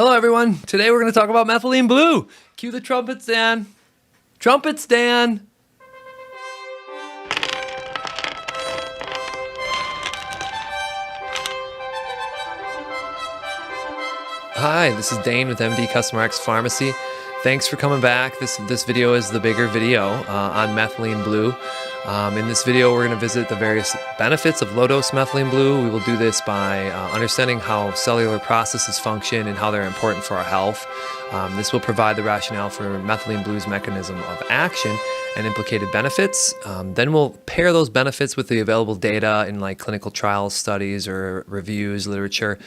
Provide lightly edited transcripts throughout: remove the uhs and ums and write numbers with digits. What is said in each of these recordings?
Hello everyone, today we're going to talk about methylene blue. Cue the trumpets, Dan. Trumpets, Dan. Hi, this is Dane with MD Customer X Pharmacy. Thanks for coming back. This video is the bigger video on methylene blue. In this video, we're going to visit the various benefits of low-dose methylene blue. We will do this by understanding how cellular processes function and how they're important for our health. This will provide the rationale for methylene blue's mechanism of action and implicated benefits. Then we'll pair those benefits with the available data in like clinical trials, studies, or reviews, literature.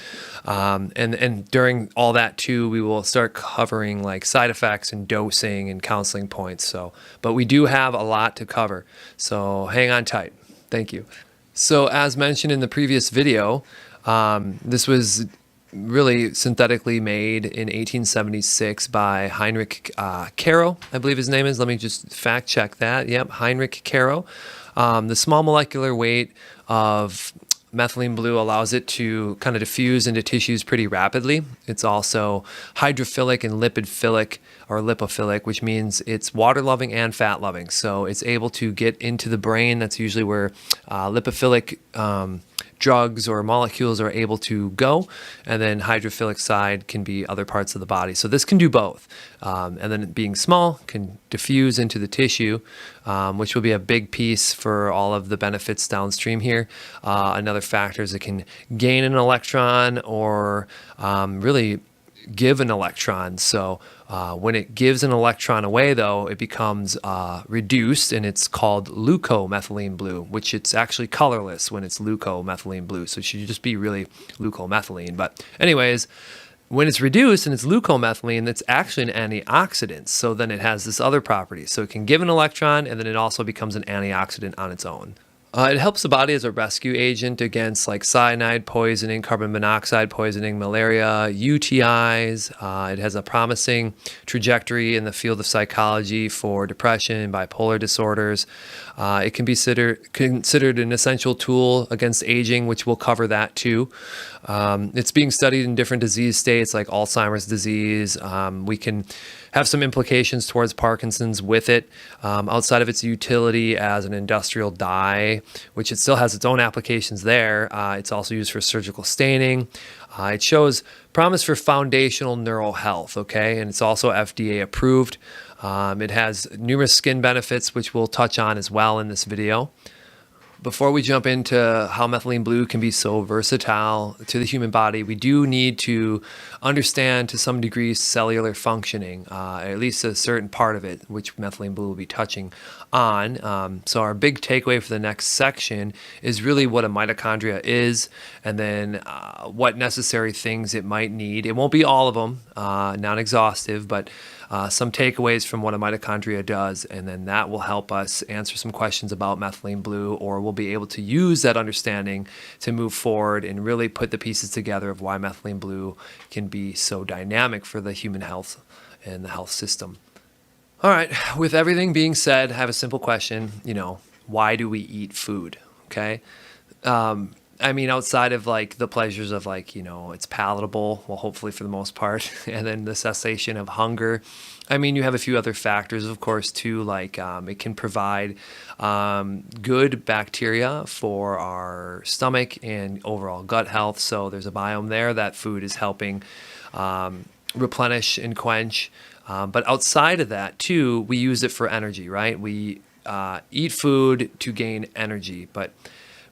And during all that too, we will start covering like side effects and dosing and counseling points. But we do have a lot to cover. So hang on tight. Thank you. So as mentioned in the previous video, this was really synthetically made in 1876 by Heinrich Caro, I believe his name is. Let me just fact check that. Yep, Heinrich Caro. The small molecular weight of methylene blue allows it to kind of diffuse into tissues pretty rapidly. It's also hydrophilic and lipophilic, which means it's water-loving and fat-loving. So it's able to get into the brain. That's usually where lipophilic drugs or molecules are able to go, and then hydrophilic side can be other parts of the body. So this can do both, and then being small can diffuse into the tissue, which will be a big piece for all of the benefits downstream here. Another factor is it can gain an electron or really give an electron. So when it gives an electron away, though, it becomes reduced, and it's called leucomethylene blue, which it's actually colorless when it's leucomethylene blue. So it should just be really leucomethylene. But anyways, when it's reduced and it's leucomethylene, it's actually an antioxidant. So then it has this other property. So it can give an electron, and then it also becomes an antioxidant on its own. It helps the body as a rescue agent against like cyanide poisoning, carbon monoxide poisoning, malaria, UTIs. It has a promising trajectory in the field of psychology for depression, bipolar disorders. It can be considered an essential tool against aging, which we'll cover that too. It's being studied in different disease states like Alzheimer's disease. We can have some implications towards Parkinson's with it. Outside of its utility as an industrial dye, which it still has its own applications there, it's also used for surgical staining. It shows promise for foundational neural health, okay? And it's also FDA approved. It has numerous skin benefits, which we'll touch on as well in this video. Before we jump into how methylene blue can be so versatile to the human body, we do need to understand to some degree cellular functioning, at least a certain part of it, which methylene blue will be touching on. So our big takeaway for the next section is really what a mitochondria is, and then what necessary things it might need. It won't be all of them, non-exhaustive, but some takeaways from what a mitochondria does, and then that will help us answer some questions about methylene blue, or we'll be able to use that understanding to move forward and really put the pieces together of why methylene blue can be so dynamic for the human health and the health system. All right, with everything being said, I have a simple question, why do we eat food, okay? I mean, outside of like the pleasures of like, it's palatable, well, hopefully for the most part, and then the cessation of hunger. I mean, you have a few other factors, of course, too, like it can provide good bacteria for our stomach and overall gut health. So there's a biome there that food is helping replenish and quench. But outside of that, too, we use it for energy, right? We eat food to gain energy, but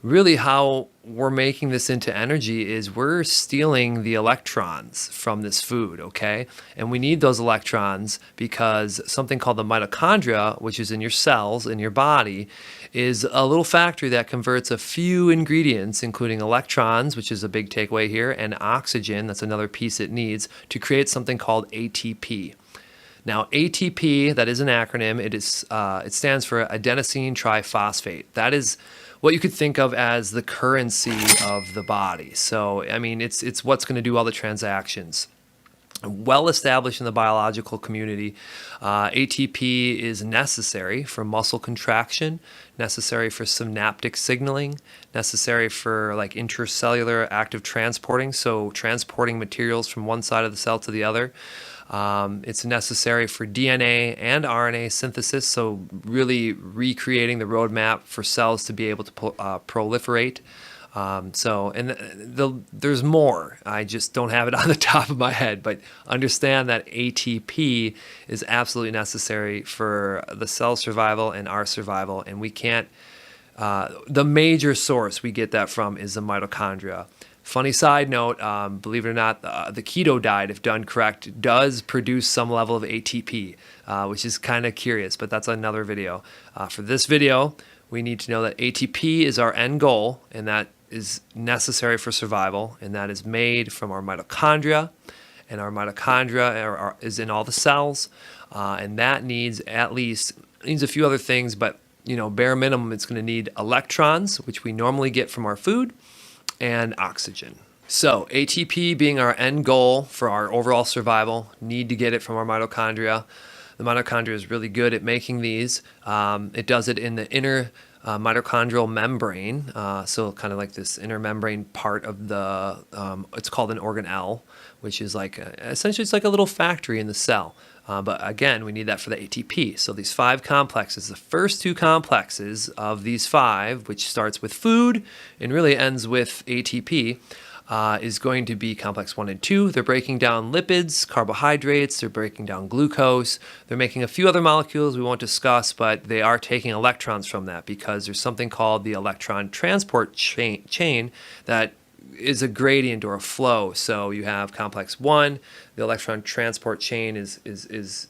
really how we're making this into energy is we're stealing the electrons from this food, okay? And we need those electrons because something called the mitochondria, which is in your cells, in your body, is a little factory that converts a few ingredients, including electrons, which is a big takeaway here, and oxygen, that's another piece it needs, to create something called ATP. Now, ATP, that is an acronym. It stands for adenosine triphosphate. That is what you could think of as the currency of the body. So, I mean, it's what's going to do all the transactions. well established in the biological community. ATP is necessary for muscle contraction, necessary for synaptic signaling, necessary for like intracellular active transporting, so transporting materials from one side of the cell to the other. It's necessary for DNA and RNA synthesis, so really recreating the roadmap for cells to be able to proliferate. There's more. I just don't have it on the top of my head, but understand that ATP is absolutely necessary for the cell survival and our survival, and we can't, the major source we get that from is the mitochondria. Funny side note, believe it or not, the keto diet, if done correct, does produce some level of ATP, which is kind of curious, but that's another video. For this video, we need to know that ATP is our end goal, and that is necessary for survival, and that is made from our mitochondria, and our mitochondria is in all the cells, and that needs a few other things, but bare minimum, it's going to need electrons, which we normally get from our food, and oxygen. So ATP being our end goal for our overall survival, need to get it from our mitochondria. The mitochondria is really good at making these. It does it in the inner mitochondrial membrane, so kind of like this inner membrane part of the, it's called an organelle, which is like, essentially it's like a little factory in the cell. But again, we need that for the ATP. So these 5 complexes, the first 2 complexes of these 5, which starts with food and really ends with ATP, is going to be complex 1 and 2. They're breaking down lipids, carbohydrates, they're breaking down glucose. They're making a few other molecules we won't discuss, but they are taking electrons from that because there's something called the electron transport chain that is a gradient or a flow. So you have complex 1, the electron transport chain is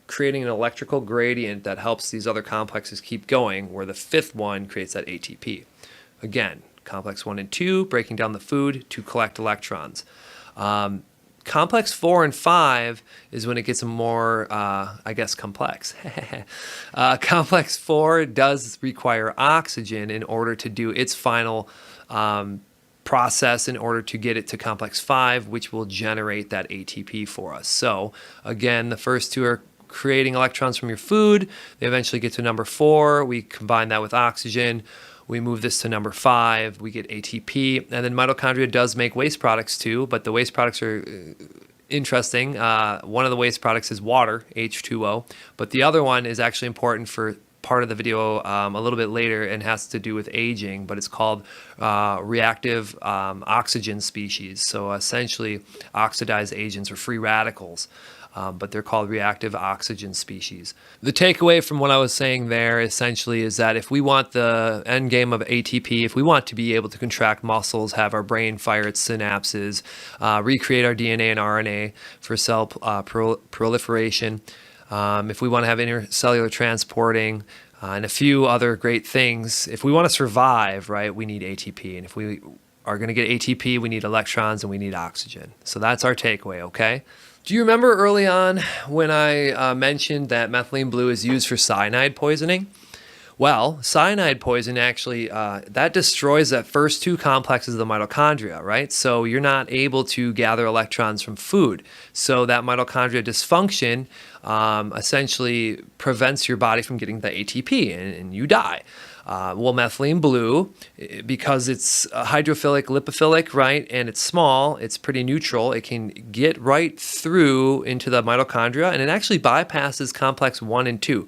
creating an electrical gradient that helps these other complexes keep going, where the 5th one creates that ATP. Again, complex 1 and 2, breaking down the food to collect electrons. Complex 4 and 5 is when it gets more, complex. Complex 4 does require oxygen in order to do its final process in order to get it to complex 5, which will generate that ATP for us. So again, the first 2 are creating electrons from your food. They eventually get to number 4. We combine that with oxygen. We move this to number 5. We get ATP. And then mitochondria does make waste products too, but the waste products are interesting. One of the waste products is water, H2O, but the other one is actually important for part of the video a little bit later and has to do with aging, but it's called reactive oxygen species. So essentially oxidized agents or free radicals, but they're called reactive oxygen species. The takeaway from what I was saying there essentially is that if we want the end game of ATP, if we want to be able to contract muscles, have our brain fire its synapses, recreate our DNA and RNA for cell proliferation, if we want to have intercellular transporting, and a few other great things, if we want to survive, right, we need ATP. And if we are going to get ATP, we need electrons and we need oxygen. So that's our takeaway, okay? Do you remember early on when I mentioned that methylene blue is used for cyanide poisoning? Well, cyanide poison actually, that destroys that first 2 complexes of the mitochondria, right? So you're not able to gather electrons from food. So that mitochondria dysfunction essentially prevents your body from getting the ATP and you die. Well, methylene blue, because it's hydrophilic, lipophilic, right, and it's small, it's pretty neutral, it can get right through into the mitochondria, and it actually bypasses complex 1 and 2.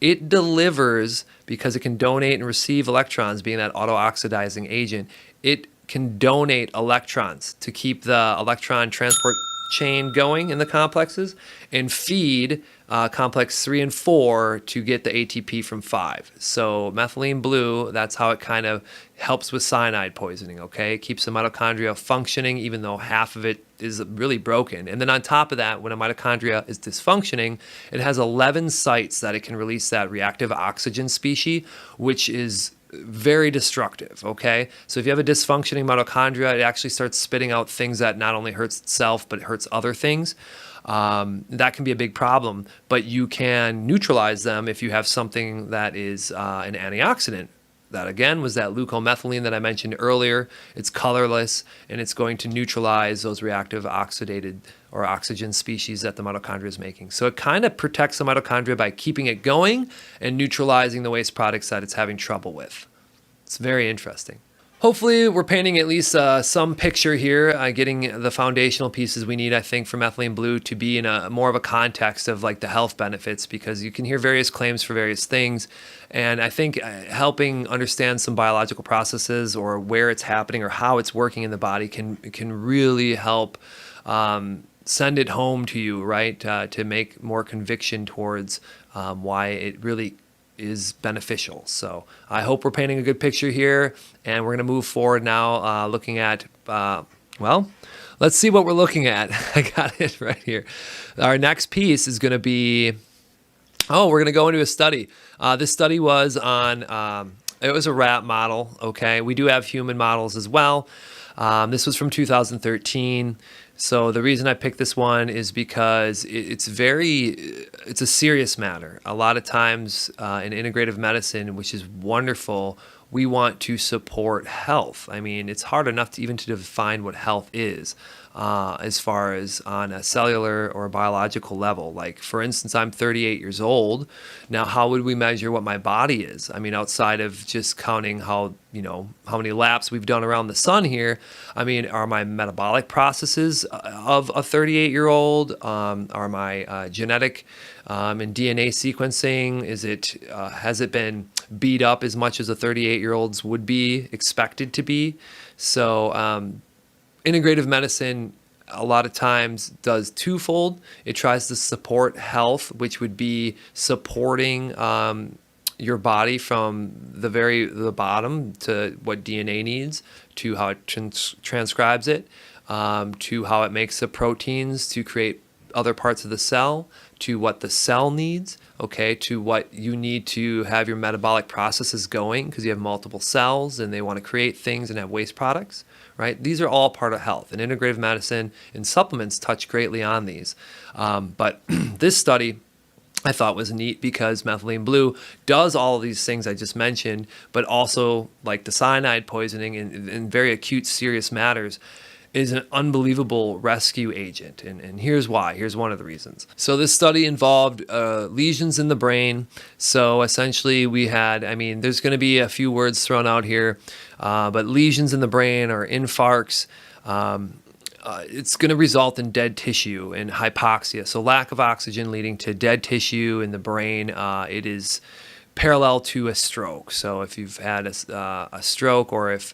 It delivers, because it can donate and receive electrons, being that auto-oxidizing agent, it can donate electrons to keep the electron transport chain going in the complexes and feed complex 3 and 4 to get the ATP from 5. So methylene blue, that's how it kind of helps with cyanide poisoning, okay? It keeps the mitochondria functioning even though half of it is really broken. And then on top of that, when a mitochondria is dysfunctioning, it has 11 sites that it can release that reactive oxygen species, which is very destructive, okay? So if you have a dysfunctioning mitochondria, it actually starts spitting out things that not only hurts itself, but it hurts other things. That can be a big problem, but you can neutralize them if you have something that is an antioxidant that again was that leucomethylene that I mentioned earlier. It's colorless, and it's going to neutralize those reactive oxidated or oxygen species that the mitochondria is making. So it kind of protects the mitochondria by keeping it going and neutralizing the waste products that it's having trouble with. It's very interesting. Hopefully we're painting at least some picture here, getting the foundational pieces we need, I think, for methylene blue to be in a more of a context of like the health benefits, because you can hear various claims for various things. And I think helping understand some biological processes or where it's happening or how it's working in the body can really help send it home to you, right? To make more conviction towards why it really is beneficial. So I hope we're painting a good picture here, and we're going to move forward now looking at, well, let's see what we're looking at. I got it right here. Our next piece is going to be, we're going to go into a study. This study was on, it was a rat model, okay? We do have human models as well. This was from 2013. So the reason I picked this one is because it's a serious matter. A lot of times in integrative medicine, which is wonderful, we want to support health. I mean, it's hard enough to even to define what health is as far as on a cellular or a biological level. Like, for instance, I'm 38 years old. Now, how would we measure what my body is? I mean, outside of just counting how many laps we've done around the sun here, I mean, are my metabolic processes of a 38-year-old? Are my genetic and DNA sequencing, has it been beat up as much as a 38-year-old's would be expected to be? So integrative medicine a lot of times does twofold. It tries to support health, which would be supporting your body from the bottom to what DNA needs, to how it transcribes it, to how it makes the proteins to create other parts of the cell, to what the cell needs, okay, to what you need to have your metabolic processes going, because you have multiple cells and they want to create things and have waste products, right? These are all part of health, and integrative medicine and supplements touch greatly on these. But this study I thought was neat because methylene blue does all of these things I just mentioned, but also like the cyanide poisoning in very acute, serious matters is an unbelievable rescue agent. And here's why. Here's one of the reasons. So this study involved lesions in the brain. So essentially we had, I mean, there's going to be a few words thrown out here, but lesions in the brain or infarcts, it's going to result in dead tissue and hypoxia. So lack of oxygen leading to dead tissue in the brain. It is parallel to a stroke. So if you've had a stroke, or if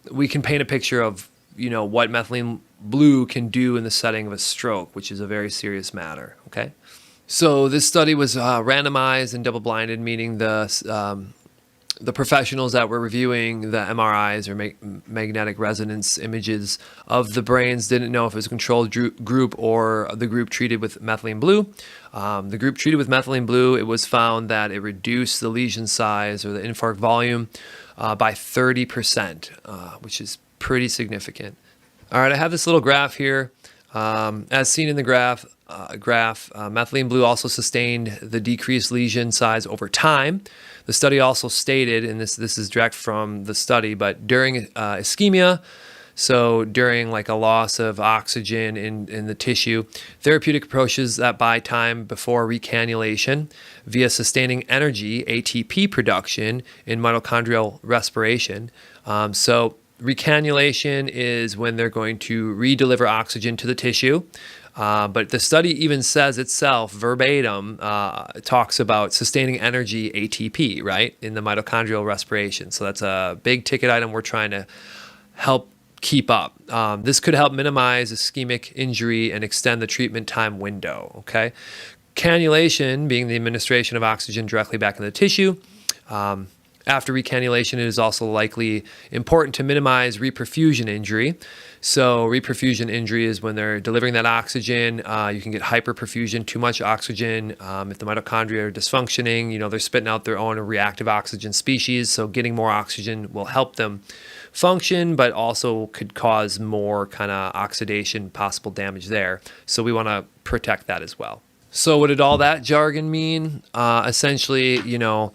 we can paint a picture of what methylene blue can do in the setting of a stroke, which is a very serious matter, okay? So this study was randomized and double-blinded, meaning the professionals that were reviewing the MRIs or magnetic resonance images of the brains didn't know if it was a controlled group or the group treated with methylene blue. The group treated with methylene blue, it was found that it reduced the lesion size or the infarct volume by 30%, which is pretty significant. All right, I have this little graph here. As seen in the graph, methylene blue also sustained the decreased lesion size over time. The study also stated, and this is direct from the study, but during ischemia, so during like a loss of oxygen in the tissue, therapeutic approaches that buy time before recannulation via sustaining energy, ATP production in mitochondrial respiration. So recannulation is when they're going to redeliver oxygen to the tissue. But the study even says itself, verbatim, talks about sustaining energy, ATP, right, in the mitochondrial respiration. So that's a big ticket item we're trying to help keep up. This could help minimize ischemic injury and extend the treatment time window, okay? Cannulation being the administration of oxygen directly back in the tissue. After recannulation, it is also likely important to minimize reperfusion injury. So reperfusion injury is when they're delivering that oxygen. You can get hyperperfusion, too much oxygen. If the mitochondria are dysfunctioning, they're spitting out their own reactive oxygen species. So getting more oxygen will help them function, but also could cause more kind of oxidation, possible damage there. So we want to protect that as well. So what did all that jargon mean? Essentially, you know,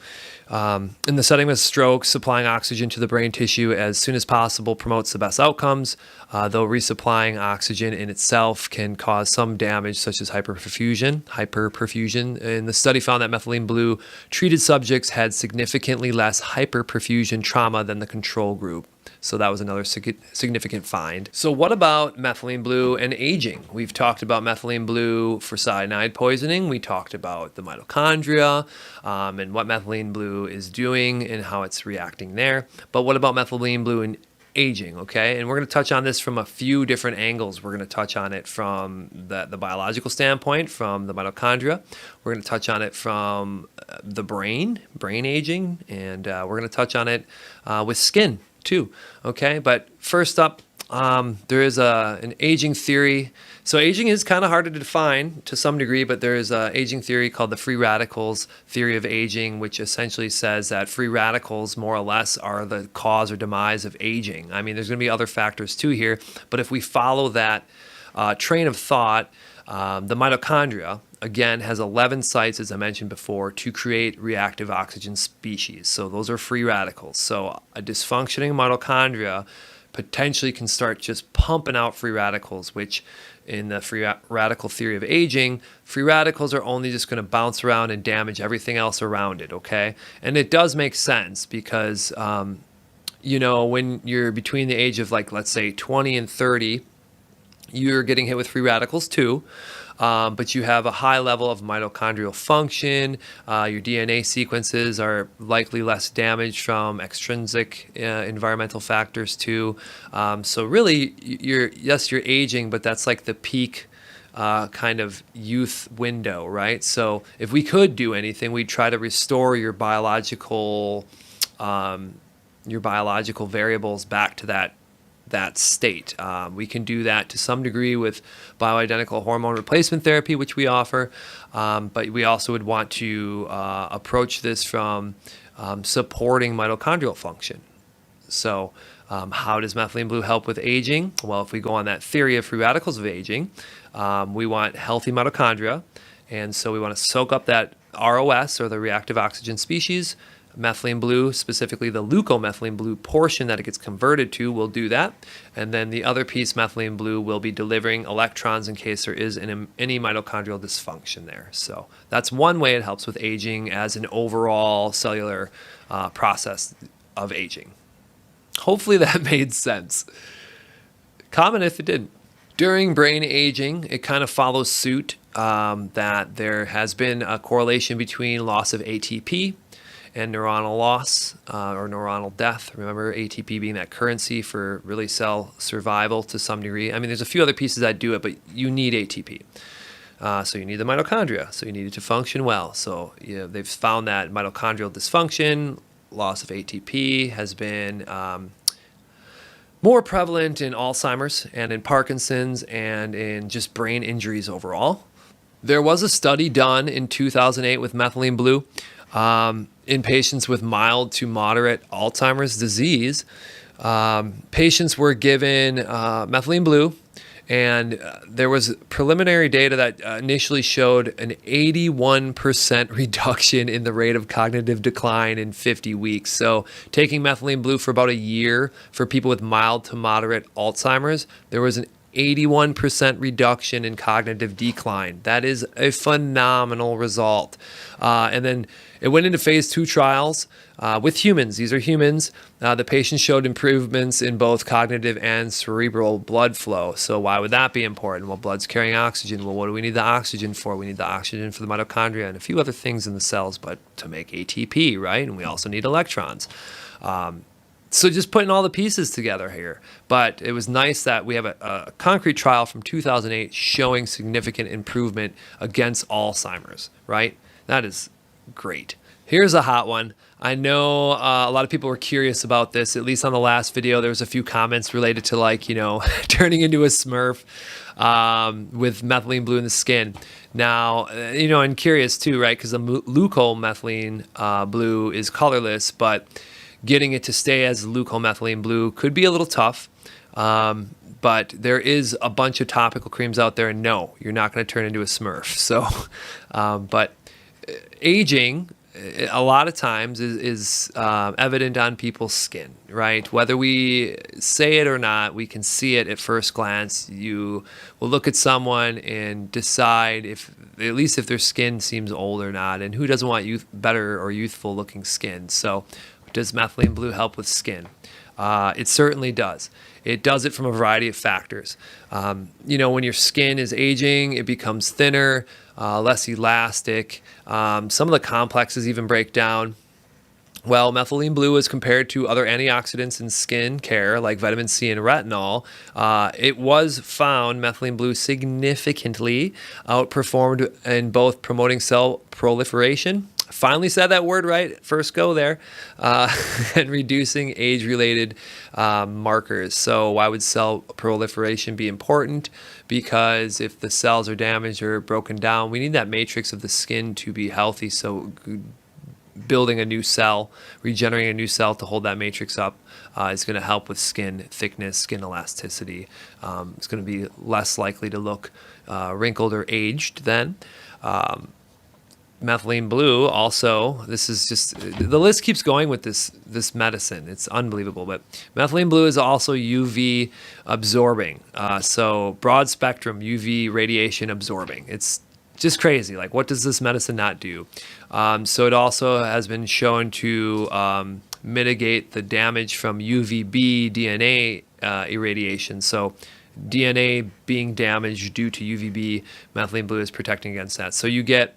in the setting of stroke, supplying oxygen to the brain tissue as soon as possible promotes the best outcomes, though resupplying oxygen in itself can cause some damage, such as hyperperfusion. And the study found that methylene blue treated subjects had significantly less hyperperfusion trauma than the control group. So that was another significant find. So what about methylene blue and aging? We've talked about methylene blue for cyanide poisoning. We talked about the mitochondria and what methylene blue is doing and how it's reacting there. But what about methylene blue and aging? Okay, and we're going to touch on this from a few different angles. We're going to touch on it from the biological standpoint, from the mitochondria. We're going to touch on it from the brain aging, and we're going to touch on it with skin too. Okay, but first up, there is an aging theory. So aging is kind of hard to define to some degree, but there is an aging theory called the free radicals theory of aging, which essentially says that free radicals more or less are the cause or demise of aging. I mean, there's going to be other factors too here, but if we follow that train of thought, the mitochondria, again, has 11 sites, as I mentioned before, to create reactive oxygen species. So those are free radicals. So a dysfunctioning mitochondria potentially can start just pumping out free radicals, which in the free radical theory of aging, free radicals are only just going to bounce around and damage everything else around it, okay? And it does make sense because, you know, when you're between the age of, like, let's say 20 and 30, you're getting hit with free radicals too. But you have a high level of mitochondrial function. Your DNA sequences are likely less damaged from extrinsic environmental factors too. So really, you're aging, but that's like the peak kind of youth window, right? So if we could do anything, we'd try to restore your biological variables back to that state. We can do that to some degree with bioidentical hormone replacement therapy, which we offer, but we also would want to approach this from supporting mitochondrial function. So how does methylene blue help with aging? Well, if we go on that theory of free radicals of aging, we want healthy mitochondria, and so we want to soak up that ROS, or the reactive oxygen species. Methylene blue, specifically the leukomethylene blue portion that it gets converted to, will do that. And then the other piece, methylene blue, will be delivering electrons in case there is any mitochondrial dysfunction there. So that's one way it helps with aging as an overall cellular process of aging. Hopefully that made sense. Comment if it didn't. During brain aging, it kind of follows suit that there has been a correlation between loss of ATP and neuronal loss or neuronal death. Remember, ATP being that currency for really cell survival to some degree. I mean, there's a few other pieces that do it, but you need ATP. So you need the mitochondria, so you need it to function well. So they've found that mitochondrial dysfunction, loss of ATP, has been more prevalent in Alzheimer's and in Parkinson's and in just brain injuries overall. There was a study done in 2008 with methylene blue in patients with mild to moderate Alzheimer's disease. Patients were given methylene blue, and there was preliminary data that initially showed an 81% reduction in the rate of cognitive decline in 50 weeks. So taking methylene blue for about a year for people with mild to moderate Alzheimer's, there was an 81% reduction in cognitive decline. That is a phenomenal result. And then it went into phase 2 trials with humans. These are humans. The patients showed improvements in both cognitive and cerebral blood flow. So why would that be important? Well, blood's carrying oxygen. Well, what do we need the oxygen for? We need the oxygen for the mitochondria and a few other things in the cells, but to make ATP, right? And we also need electrons. So just putting all the pieces together here. But it was nice that we have a concrete trial from 2008 showing significant improvement against Alzheimer's, right? That is great. Here's a hot one. I know a lot of people were curious about this. At least on the last video, there was a few comments related to, like, turning into a Smurf with methylene blue in the skin. Now, and curious too, right? Because the leukomethylene blue is colorless, but getting it to stay as leukomethylene blue could be a little tough. but there is a bunch of topical creams out there, and no, you're not going to turn into a Smurf. So, but aging, a lot of times is evident on people's skin, right? Whether we say it or not, we can see it at first glance. You will look at someone and decide if, at least if their skin seems old or not, and who doesn't want better or youthful looking skin? So does methylene blue help with skin? It certainly does. It does it from a variety of factors. When your skin is aging, it becomes thinner, less elastic. Some of the complexes even break down. Well, methylene blue is compared to other antioxidants in skin care like vitamin C and retinol. It was found methylene blue significantly outperformed in both promoting cell proliferation. Finally said that word right, first go there, and reducing age-related markers. So why would cell proliferation be important? Because if the cells are damaged or broken down, we need that matrix of the skin to be healthy. So building a new cell, regenerating a new cell to hold that matrix up is going to help with skin thickness, skin elasticity. It's going to be less likely to look wrinkled or aged then. Methylene blue also, this is just, the list keeps going with this medicine. It's unbelievable. But methylene blue is also UV absorbing. So broad spectrum UV radiation absorbing. It's just crazy. Like, what does this medicine not do? So it also has been shown to mitigate the damage from UVB DNA irradiation. So DNA being damaged due to UVB, methylene blue is protecting against that. So you get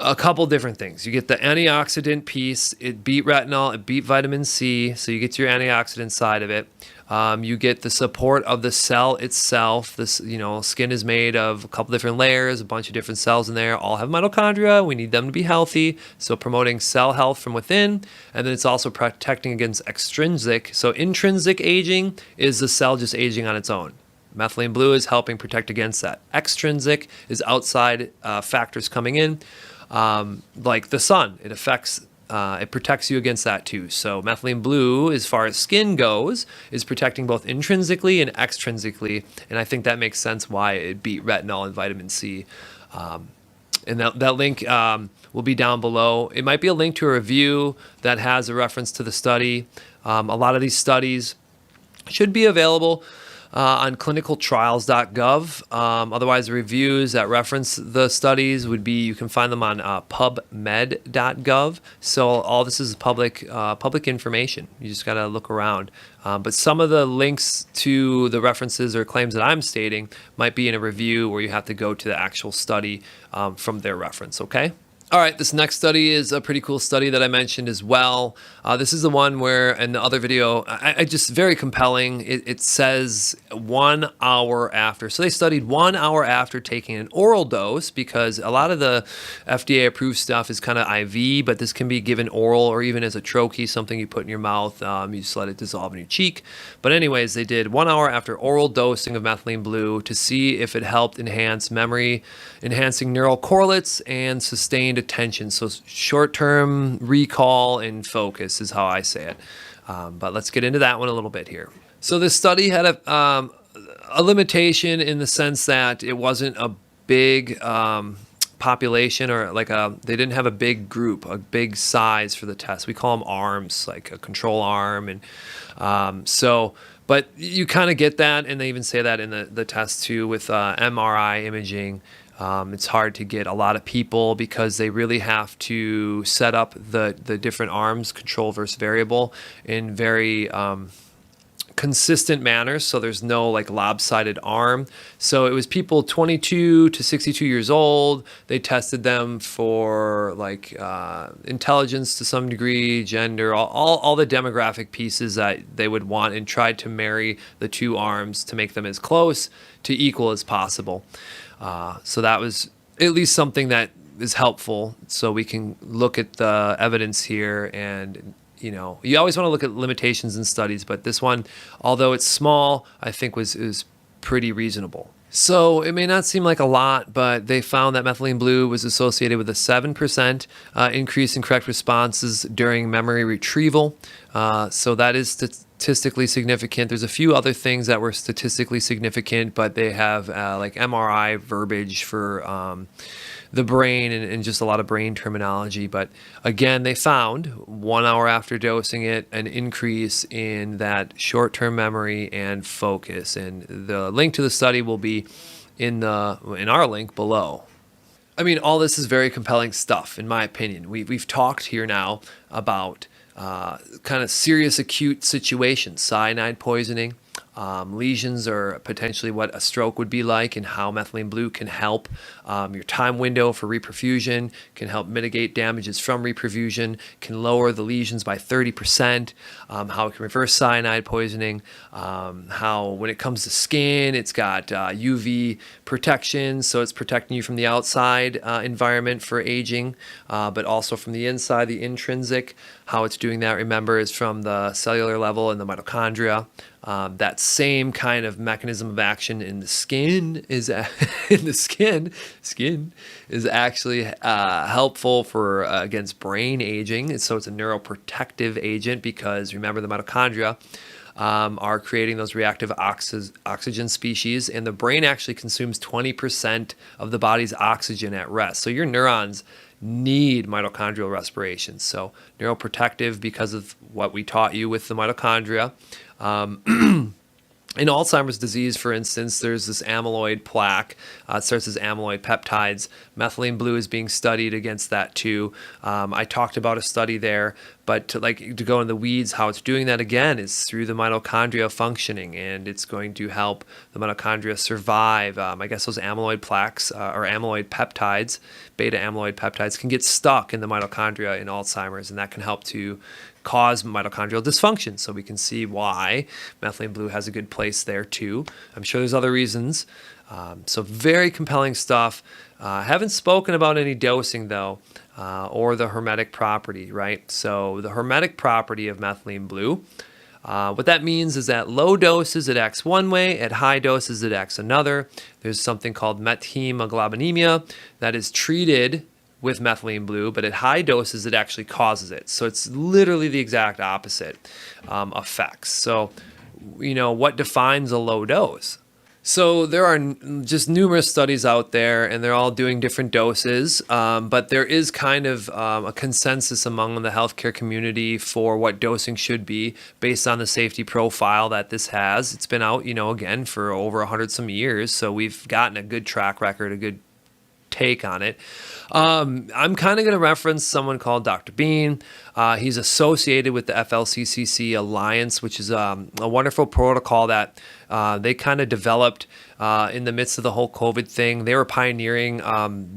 a couple different things. You get the antioxidant piece. It beat retinol, it beat vitamin C, so you get your antioxidant side of it. You get the support of the cell itself. This, skin is made of a couple different layers, a bunch of different cells in there, all have mitochondria. We need them to be healthy, so promoting cell health from within. And then it's also protecting against extrinsic. So intrinsic aging is the cell just aging on its own. Methylene blue is helping protect against that. Extrinsic is outside factors coming in. Like the sun, it protects you against that too. So methylene blue, as far as skin goes, is protecting both intrinsically and extrinsically, and I think that makes sense why it beat retinol and vitamin C. And that link will be down below. It might be a link to a review that has a reference to the study. A lot of these studies should be available on clinicaltrials.gov. Otherwise, the reviews that reference the studies would be, you can find them on pubmed.gov. So all this is public information. You just got to look around. But some of the links to the references or claims that I'm stating might be in a review where you have to go to the actual study from their reference, okay? All right, this next study is a pretty cool study that I mentioned as well. This is the one where, in the other video, I just very compelling. It says 1 hour after. So they studied 1 hour after taking an oral dose, because a lot of the FDA-approved stuff is kind of IV, but this can be given oral or even as a troche, something you put in your mouth. You just let it dissolve in your cheek. But anyways, they did 1 hour after oral dosing of methylene blue to see if it helped enhance memory, enhancing neural correlates, and sustained attention. So short-term recall and focus is how I say it. But let's get into that one a little bit here. So this study had a limitation in the sense that it wasn't a big population, or they didn't have a big group, a big size for the test. We call them arms, like a control arm. And but you kind of get that, and they even say that in the test too with MRI imaging. It's hard to get a lot of people because they really have to set up the different arms, control versus variable, in very consistent manners, so there's no lopsided arm. So it was people 22 to 62 years old. They tested them for intelligence to some degree, gender, all the demographic pieces that they would want, and tried to marry the two arms to make them as close to equal as possible. So that was at least something that is helpful, so we can look at the evidence here. And you always want to look at limitations in studies, but this one, although it's small, I think is pretty reasonable. So it may not seem like a lot, but they found that methylene blue was associated with a 7% increase in correct responses during memory retrieval. So that is statistically significant. There's a few other things that were statistically significant, but they have like MRI verbiage for the brain and just a lot of brain terminology. But again, they found 1 hour after dosing it an increase in that short-term memory and focus. And the link to the study will be in our link below. I mean, all this is very compelling stuff, in my opinion. We've talked here now about kind of serious acute situations, cyanide poisoning, lesions, or potentially what a stroke would be like, and how methylene blue can help your time window for reperfusion, can help mitigate damages from reperfusion, can lower the lesions by 30%, how it can reverse cyanide poisoning, how when it comes to skin, it's got UV protection, so it's protecting you from the outside environment for aging, but also from the inside, the intrinsic. How it's doing that, remember, is from the cellular level in the mitochondria. That same kind of mechanism of action in the skin is skin is actually helpful for against brain aging. So it's a neuroprotective agent, because remember, the mitochondria are creating those reactive oxygen species, and the brain actually consumes 20% of the body's oxygen at rest. So your neurons need mitochondrial respiration. So neuroprotective because of what we taught you with the mitochondria. In Alzheimer's disease, for instance, there's this amyloid plaque. It starts as amyloid peptides. Methylene blue is being studied against that too. I talked about a study there, but to go in the weeds, how it's doing that again is through the mitochondria functioning, and it's going to help the mitochondria survive. I guess those amyloid plaques or amyloid peptides, beta amyloid peptides, can get stuck in the mitochondria in Alzheimer's, and that can help to cause mitochondrial dysfunction. So we can see why methylene blue has a good place there too. I'm sure there's other reasons. So very compelling stuff. Haven't spoken about any dosing though, or the hermetic property, right? So the hermetic property of methylene blue, what that means is that low doses it acts one way, at high doses it acts another. There's something called methemoglobinemia that is treated with methylene blue, but at high doses it actually causes it. So it's literally the exact opposite effects. So, what defines a low dose? So there are just numerous studies out there, and they're all doing different doses, but there is kind of a consensus among the healthcare community for what dosing should be based on the safety profile that this has. It's been out, again, for over 100 some years, so we've gotten a good track record, a good take on it. I'm kind of going to reference someone called Dr. Bean. He's associated with the FLCCC Alliance, which is a wonderful protocol that they kind of developed in the midst of the whole COVID thing. They were pioneering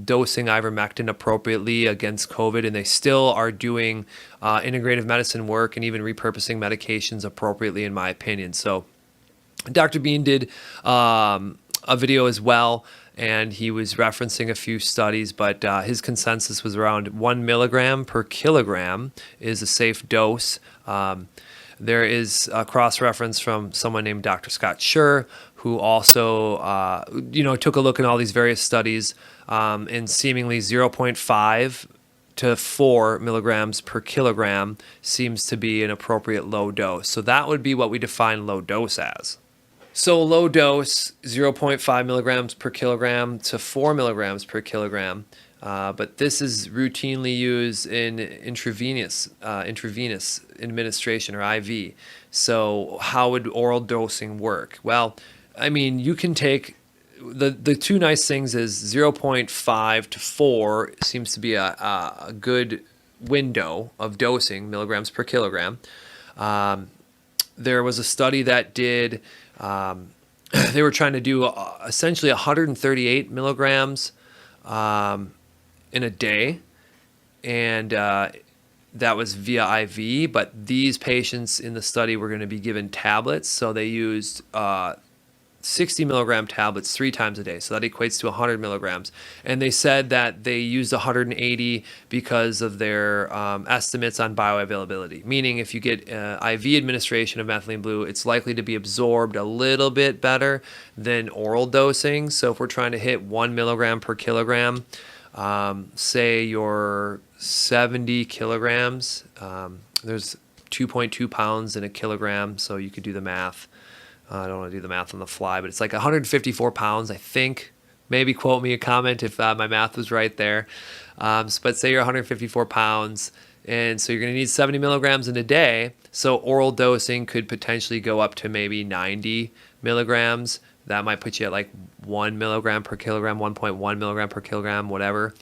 dosing ivermectin appropriately against COVID, and they still are doing integrative medicine work and even repurposing medications appropriately, in my opinion. So Dr. Bean did a video as well, and he was referencing a few studies, but his consensus was around 1 milligram per kilogram is a safe dose. There is a cross-reference from someone named Dr. Scott Schur, who also took a look at all these various studies, and seemingly 0.5 to 4 milligrams per kilogram seems to be an appropriate low dose. So that would be what we define low dose as. So low dose, 0.5 milligrams per kilogram to 4 milligrams per kilogram, but this is routinely used in intravenous administration, or IV. So how would oral dosing work? Well, I mean, you can take, the two nice things is 0.5 to 4 seems to be a good window of dosing, milligrams per kilogram. There was a study that did, they were trying to do essentially 138 milligrams in a day, and that was via IV, but these patients in the study were going to be given tablets, so they used 60 milligram tablets 3 times a day, so that equates to 100 milligrams. And they said that they used 180 because of their estimates on bioavailability, meaning if you get IV administration of methylene blue, it's likely to be absorbed a little bit better than oral dosing. So if we're trying to hit 1 milligram per kilogram, say you're 70 kilograms, there's 2.2 pounds in a kilogram, so you could do the math. I don't want to do the math on the fly, but it's like 154 pounds, I think. Maybe quote me a comment if my math was right there. But say you're 154 pounds, and so you're going to need 70 milligrams in a day. So oral dosing could potentially go up to maybe 90 milligrams. That might put you at like 1 milligram per kilogram, 1.1 milligram per kilogram, whatever.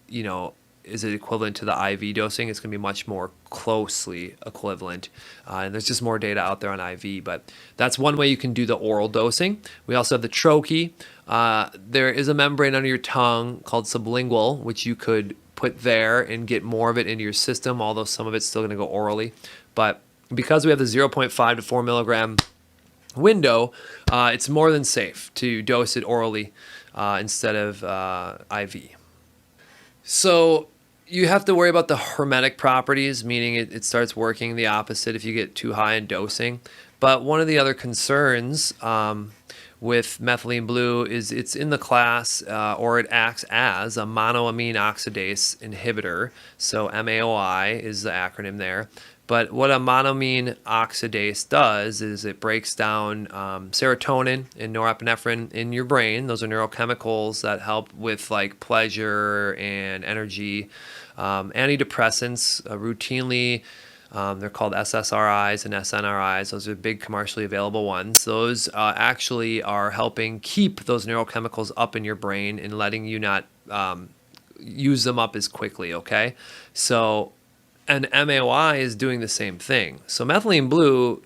You know, is it equivalent to the IV dosing? It's going to be much more closely equivalent. And there's just more data out there on IV, but that's one way you can do the oral dosing. We also have the troche. There is a membrane under your tongue called sublingual, which you could put there and get more of it into your system, although some of it's still going to go orally. But because we have the 0.5 to 4 milligram window, it's more than safe to dose it orally instead of IV. So you have to worry about the hermetic properties, meaning it starts working the opposite if you get too high in dosing. But one of the other concerns with methylene blue is it's in the class, or it acts as a monoamine oxidase inhibitor. So MAOI is the acronym there. But what a monoamine oxidase does is it breaks down serotonin and norepinephrine in your brain. Those are neurochemicals that help with like pleasure and energy. Antidepressants routinely, they're called SSRIs and SNRIs. Those are big commercially available ones. Those actually are helping keep those neurochemicals up in your brain and letting you not use them up as quickly, okay? So, and MAOI is doing the same thing. So methylene blue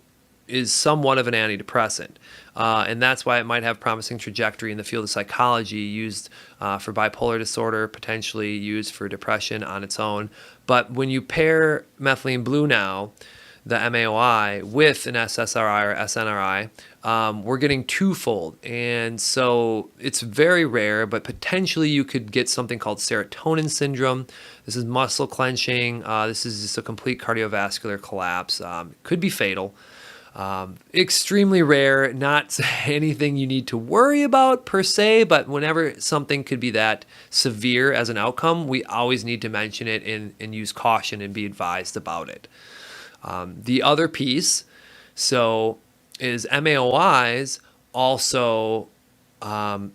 is somewhat of an antidepressant. And that's why it might have promising trajectory in the field of psychology, used for bipolar disorder, potentially used for depression on its own. But when you pair methylene blue now, the MAOI, with an SSRI or SNRI, we're getting twofold. And so it's very rare, but potentially you could get something called serotonin syndrome. This is muscle clenching. This is just a complete cardiovascular collapse. Could be fatal. Extremely rare, not anything you need to worry about per se, but whenever something could be that severe as an outcome, we always need to mention it and use caution and be advised about it. The other piece, so, is MAOIs also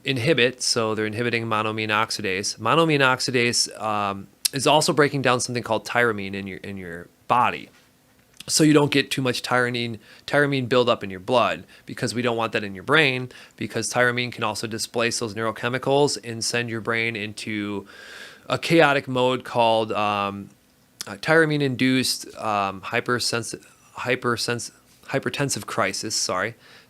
inhibit, so they're inhibiting monoamine oxidase. Monoamine oxidase is also breaking down something called tyramine in your body. So you don't get too much tyramine buildup in your blood, because we don't want that in your brain, because tyramine can also displace those neurochemicals and send your brain into a chaotic mode called tyramine-induced hypertensive crisis.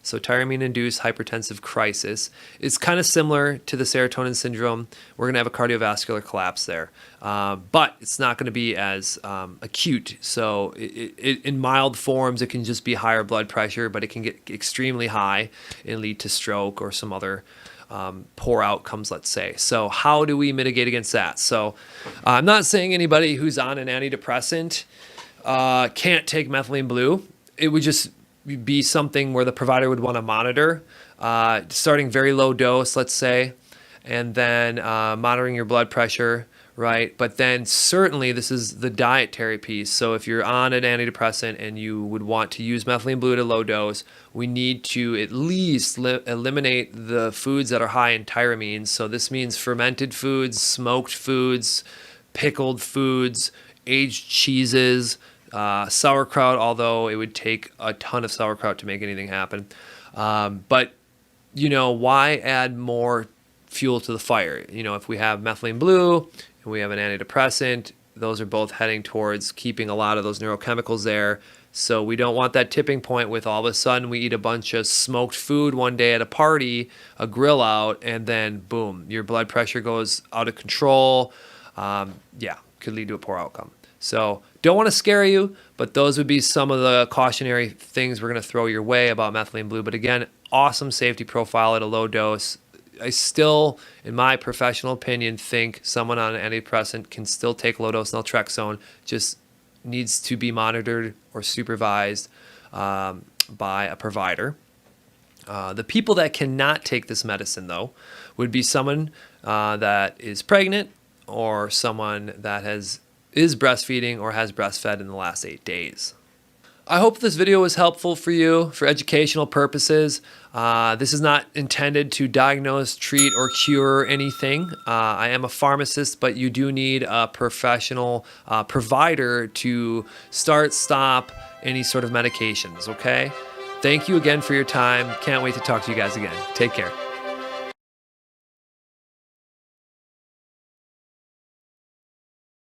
So tyramine-induced hypertensive crisis is kind of similar to the serotonin syndrome. We're going to have a cardiovascular collapse there, but it's not going to be as acute. So in mild forms, it can just be higher blood pressure, but it can get extremely high and lead to stroke or some other poor outcomes, let's say. So how do we mitigate against that? So I'm not saying anybody who's on an antidepressant can't take methylene blue. It would just be something where the provider would want to monitor, starting very low dose, let's say, and then monitoring your blood pressure, right? But then certainly this is the dietary piece. So if you're on an antidepressant and you would want to use methylene blue at a low dose, we need to at least eliminate the foods that are high in tyramine. So this means fermented foods, smoked foods, pickled foods, aged cheeses, sauerkraut, although it would take a ton of sauerkraut to make anything happen. But, you know, why add more fuel to the fire? You know, if we have methylene blue and we have an antidepressant, those are both heading towards keeping a lot of those neurochemicals there. So we don't want that tipping point with all of a sudden we eat a bunch of smoked food one day at a party, a grill out, and then boom, your blood pressure goes out of control. Could lead to a poor outcome. So don't want to scare you, but those would be some of the cautionary things we're going to throw your way about methylene blue. But again, awesome safety profile at a low dose. I still, in my professional opinion, think someone on an antidepressant can still take low dose naltrexone, just needs to be monitored or supervised by a provider. The people that cannot take this medicine, though, would be someone that is pregnant or someone that is breastfeeding or has breastfed in the last 8 days. I hope this video was helpful for you for educational purposes. This is not intended to diagnose, treat, or cure anything. I am a pharmacist, but you do need a professional provider to start, stop any sort of medications, okay? Thank you again for your time. Can't wait to talk to you guys again. Take care.